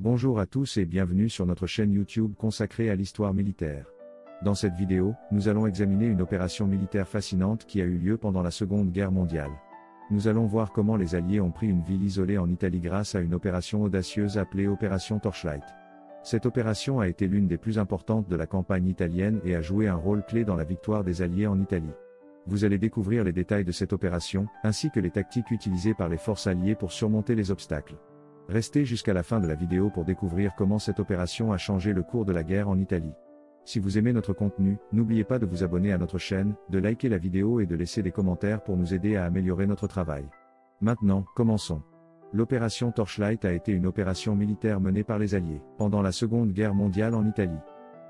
Bonjour à tous et bienvenue sur notre chaîne YouTube consacrée à l'histoire militaire. Dans cette vidéo, nous allons examiner une opération militaire fascinante qui a eu lieu pendant la Seconde Guerre mondiale. Nous allons voir comment les Alliés ont pris une ville isolée en Italie grâce à une opération audacieuse appelée Opération Torchlight. Cette opération a été l'une des plus importantes de la campagne italienne et a joué un rôle clé dans la victoire des Alliés en Italie. Vous allez découvrir les détails de cette opération, ainsi que les tactiques utilisées par les forces alliées pour surmonter les obstacles. Restez jusqu'à la fin de la vidéo pour découvrir comment cette opération a changé le cours de la guerre en Italie. Si vous aimez notre contenu, n'oubliez pas de vous abonner à notre chaîne, de liker la vidéo et de laisser des commentaires pour nous aider à améliorer notre travail. Maintenant, commençons. L'opération Torchlight a été une opération militaire menée par les Alliés pendant la Seconde Guerre mondiale en Italie.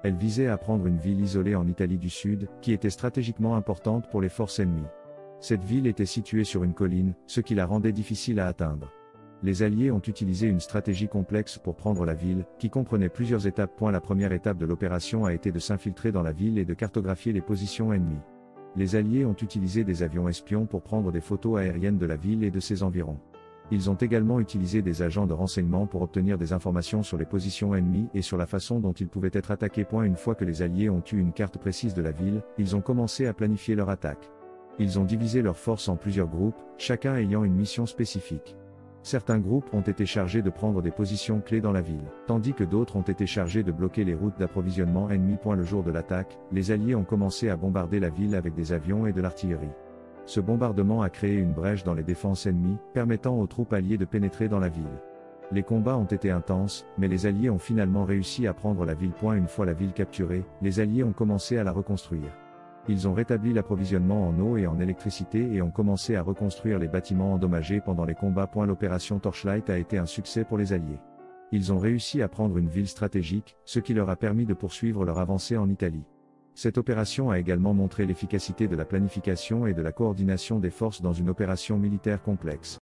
Elle visait à prendre une ville isolée en Italie du Sud, qui était stratégiquement importante pour les forces ennemies. Cette ville était située sur une colline, ce qui la rendait difficile à atteindre. Les Alliés ont utilisé une stratégie complexe pour prendre la ville, qui comprenait plusieurs étapes. La première étape de l'opération a été de s'infiltrer dans la ville et de cartographier les positions ennemies. Les Alliés ont utilisé des avions espions pour prendre des photos aériennes de la ville et de ses environs. Ils ont également utilisé des agents de renseignement pour obtenir des informations sur les positions ennemies et sur la façon dont ils pouvaient être attaqués. Une fois que les Alliés ont eu une carte précise de la ville, ils ont commencé à planifier leur attaque. Ils ont divisé leurs forces en plusieurs groupes, chacun ayant une mission spécifique. Certains groupes ont été chargés de prendre des positions clés dans la ville, tandis que d'autres ont été chargés de bloquer les routes d'approvisionnement ennemies. Le jour de l'attaque, les Alliés ont commencé à bombarder la ville avec des avions et de l'artillerie. Ce bombardement a créé une brèche dans les défenses ennemies, permettant aux troupes alliées de pénétrer dans la ville. Les combats ont été intenses, mais les Alliés ont finalement réussi à prendre la ville. Une fois la ville capturée, les Alliés ont commencé à la reconstruire. Ils ont rétabli l'approvisionnement en eau et en électricité et ont commencé à reconstruire les bâtiments endommagés pendant les combats. L'opération Torchlight a été un succès pour les Alliés. Ils ont réussi à prendre une ville stratégique, ce qui leur a permis de poursuivre leur avancée en Italie. Cette opération a également montré l'efficacité de la planification et de la coordination des forces dans une opération militaire complexe.